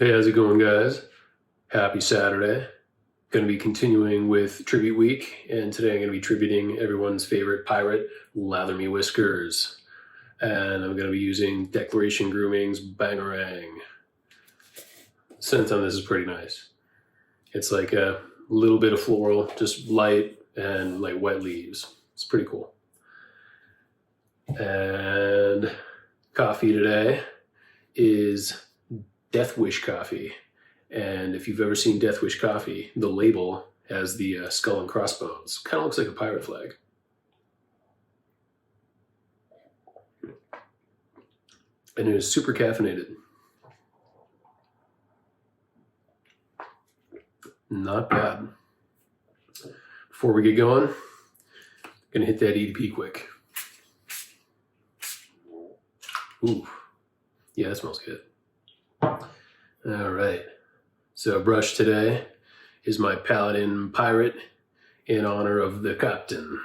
Hey, how's it going, guys? Happy Saturday. Going to be continuing with Tribute Week, and today I'm going to be tributing everyone's favorite pirate, LatherMeWhiskers. And I'm going to be using Declaration Grooming's Bangarang. Scent on this is pretty nice. It's like a little bit of floral, just light and like wet leaves. It's pretty cool. And coffee today is Death Wish coffee. And if you've ever seen Death Wish coffee, the label has the skull and crossbones. Kind of looks like a pirate flag. And it is super caffeinated. Not bad. Before we get going, gonna hit that EDP quick. Ooh, yeah, that smells good. All right. So brush today is my Paladin Pirate in honor of the captain.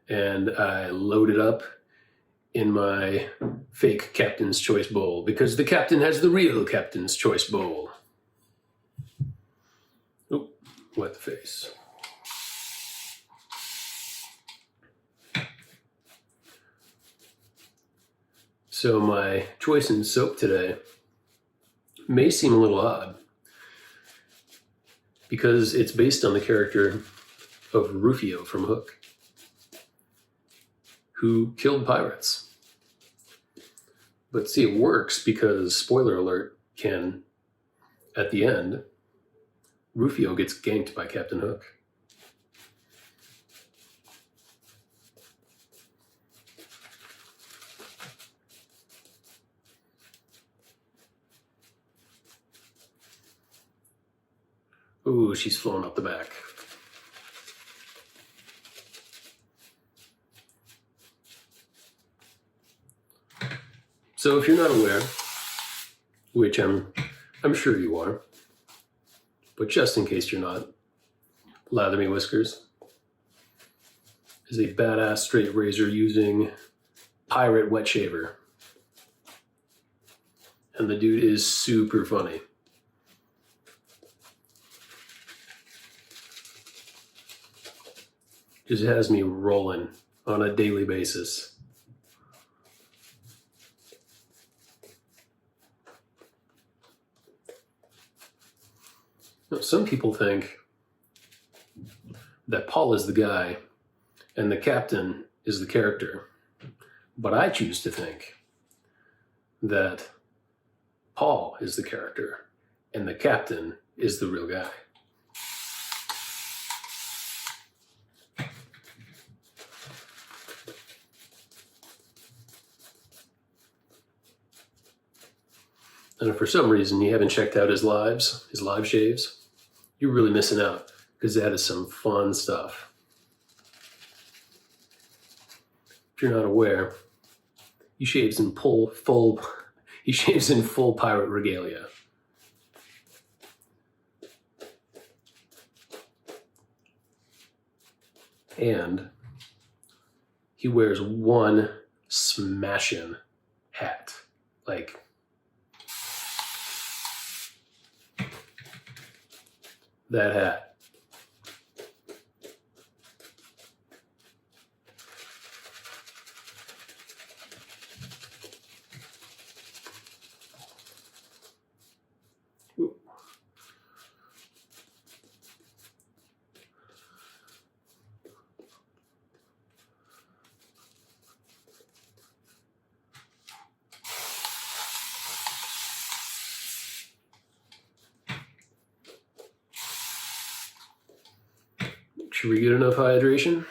And I load it up in my fake Captain's Choice bowl because the captain has the real Captain's Choice bowl. Oop, wet the face. So my choice in soap today may seem a little odd because it's based on the character of Rufio from Hook, who killed pirates. But see, it works because, spoiler alert, at the end, Rufio gets ganked by Captain Hook. Ooh, she's flown up the back. So if you're not aware, which I'm sure you are, but just in case you're not, LatherMeWhiskers is a badass straight razor using pirate wet shaver. And the dude is super funny. Just has me rolling on a daily basis. Now, some people think that Paul is the guy and the captain is the character. But I choose to think that Paul is the character and the captain is the real guy. And if for some reason you haven't checked out his live shaves, you're really missing out because that is some fun stuff. If you're not aware, he shaves in full pirate regalia. And he wears one smashing hat. Like, that hat. Ooh. Should we get enough hydration?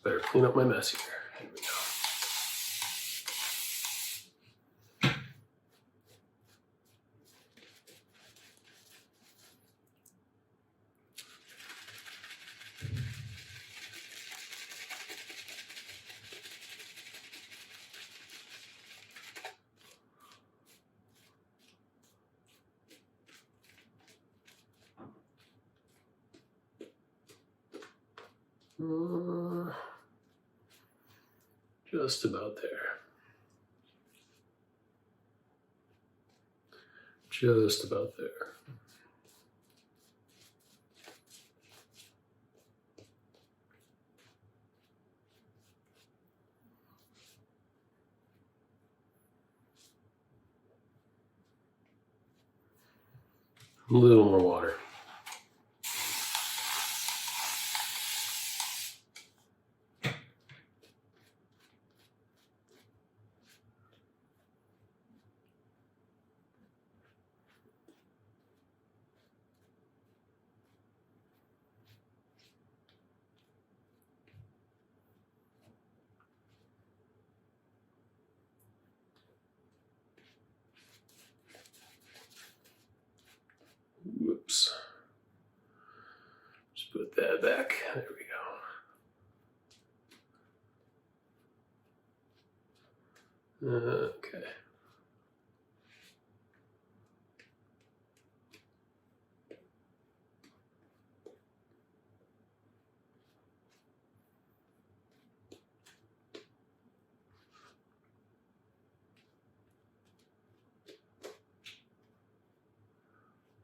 Better clean up my mess here. Here we go. Just about there. Just about there. A little more water. Whoops. Just put that back. There we go. Okay.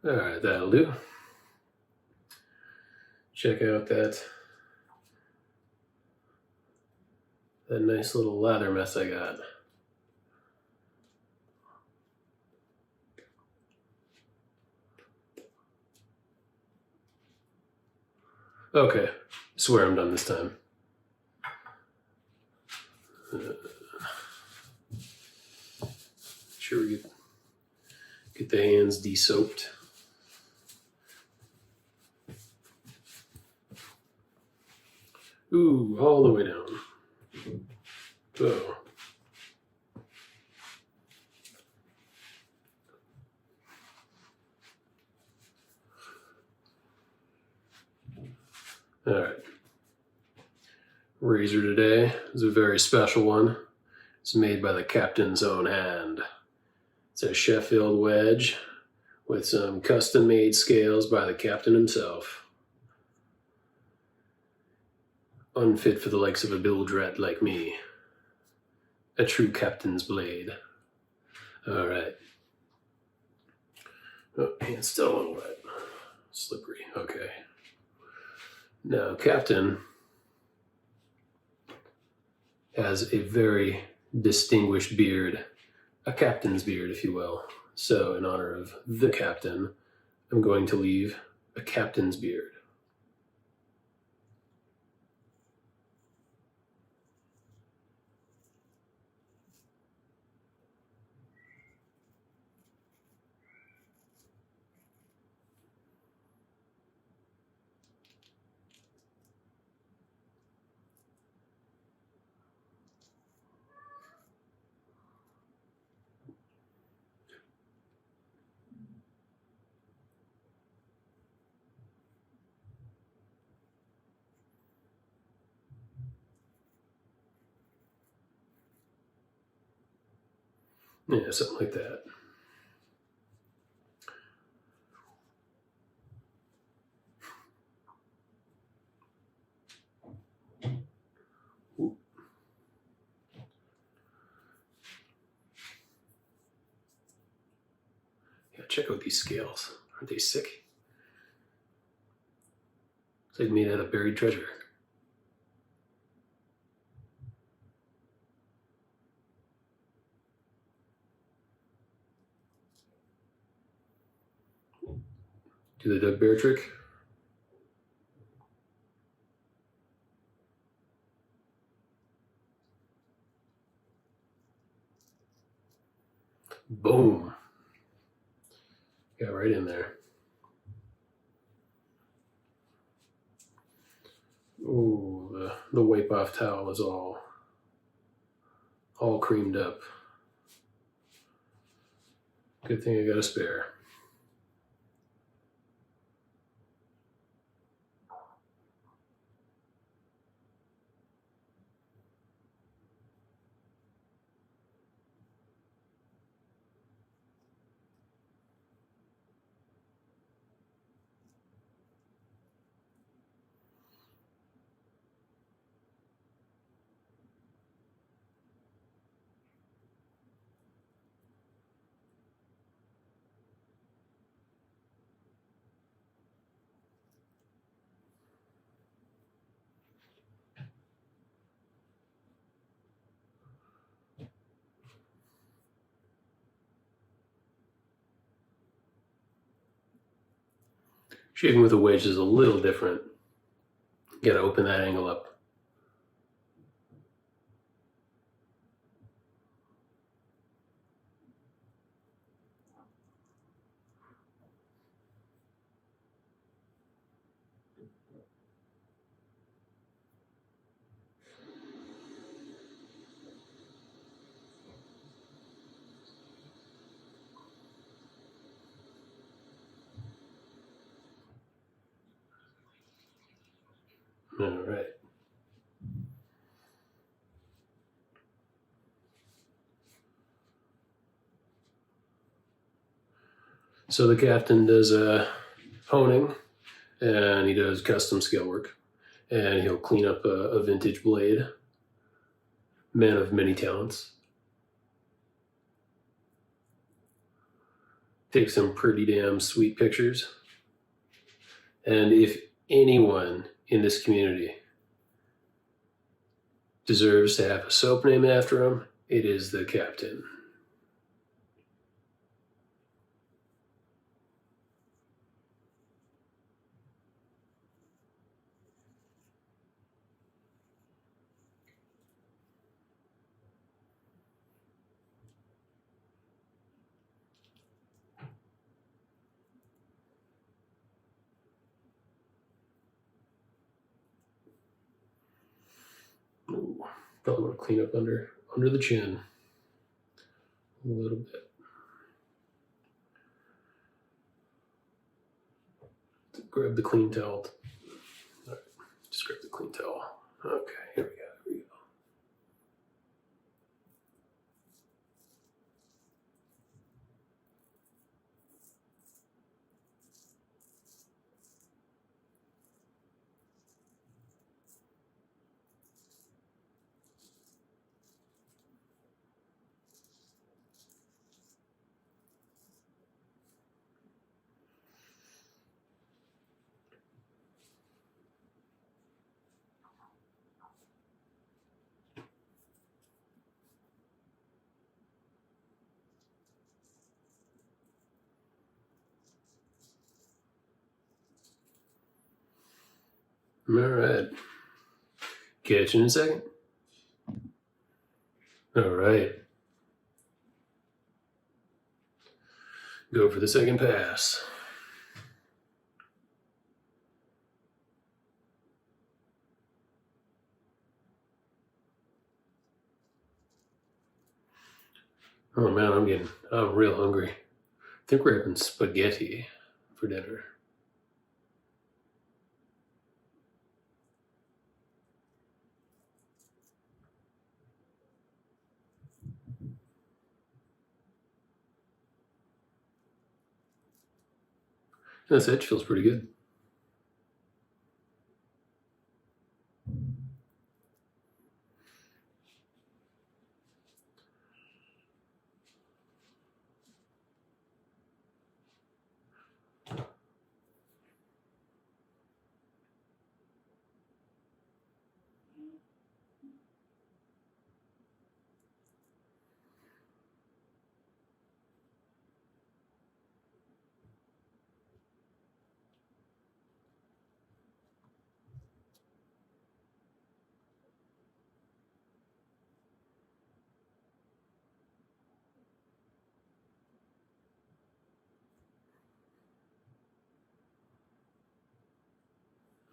All right, that'll do. Check out that nice little lather mess I got. Okay, swear I'm done this time. Sure we get the hands de-soaped. Ooh, all the way down. Oh. All right. Razor today is a very special one. It's made by the captain's own hand. It's a Sheffield wedge with some custom-made scales by the captain himself. Unfit for the likes of a bilge-rat like me. A true captain's blade. All right. Oh, hand's still a little wet. Slippery. Okay. Now, Captain has a very distinguished beard. A captain's beard, if you will. So, in honor of the captain, I'm going to leave a captain's beard. Yeah, something like that. Ooh. Yeah, check out these scales. Aren't they sick? It's like made out of buried treasure. Do the Doug Bear trick? Boom. Got right in there. Ooh, the wipe off towel is all creamed up. Good thing I got a spare. Shaving with a wedge is a little different. You gotta open that angle up. All right. So the captain does honing, and he does custom scale work, and he'll clean up a vintage blade. Man of many talents. Take some pretty damn sweet pictures. And if anyone in this community deserves to have a soap named after him, it is the captain. Ooh, probably want to clean up under the chin a little bit. Grab the clean towel. All right, just grab the clean towel. Okay, here we go. All right. Catch you in a second. All right. Go for the second pass. Oh man, I'm real hungry. I think we're having spaghetti for dinner. This edge feels pretty good.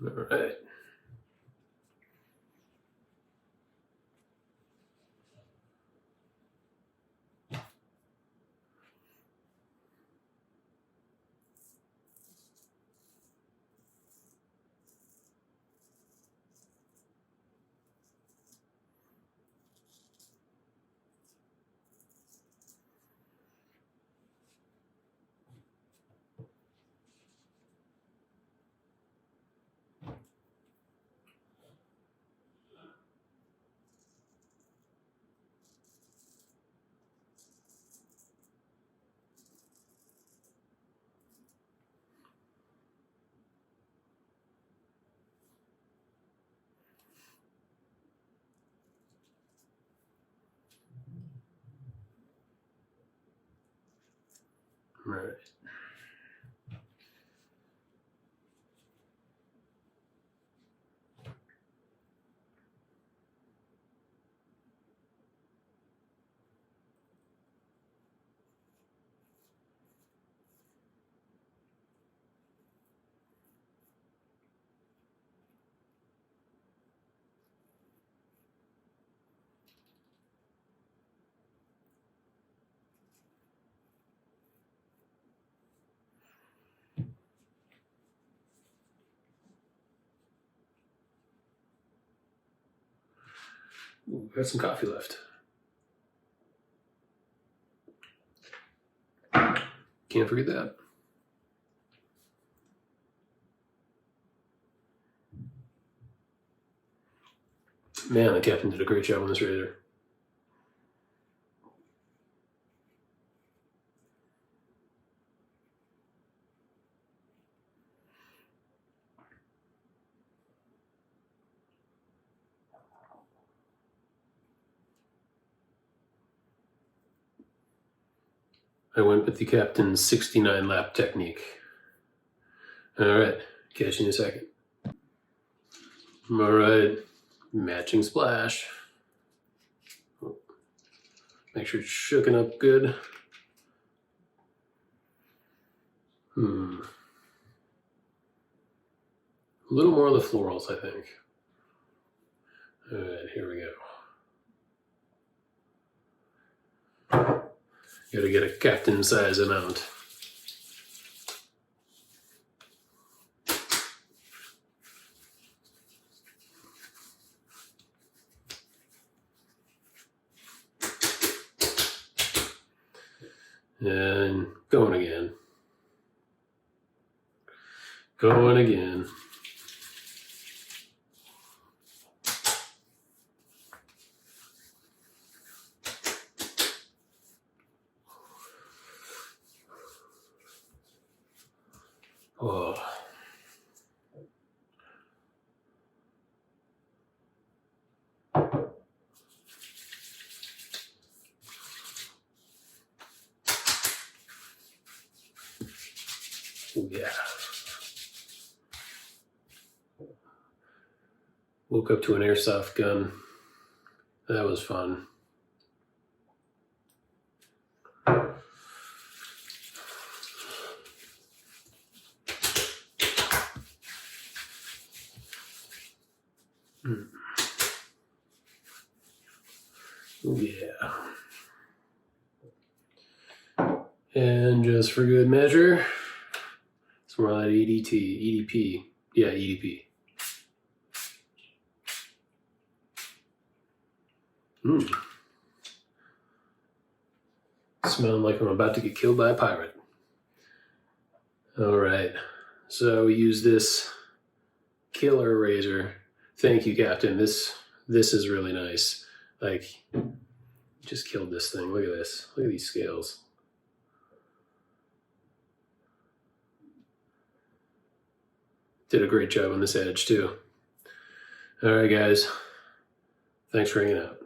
All right. All right. Ooh, got some coffee left. Can't forget that. Man, the captain did a great job on this razor. I went with the captain's 69 lap technique. All right, catch you in a second. All right, matching splash. Make sure it's shooken up good. A little more of the florals, I think. All right, here we go. Gotta get a captain size amount. And going again. Going again. Oh. Yeah. Woke up to an airsoft gun. That was fun. Yeah. And just for good measure, some more of that EDP. Yeah, EDP. Smelling like I'm about to get killed by a pirate. All right, so we use this killer razor. Thank you, Captain. This is really nice. Like, just killed this thing. Look at this. Look at these scales. Did a great job on this edge too. All right, guys. Thanks for hanging out.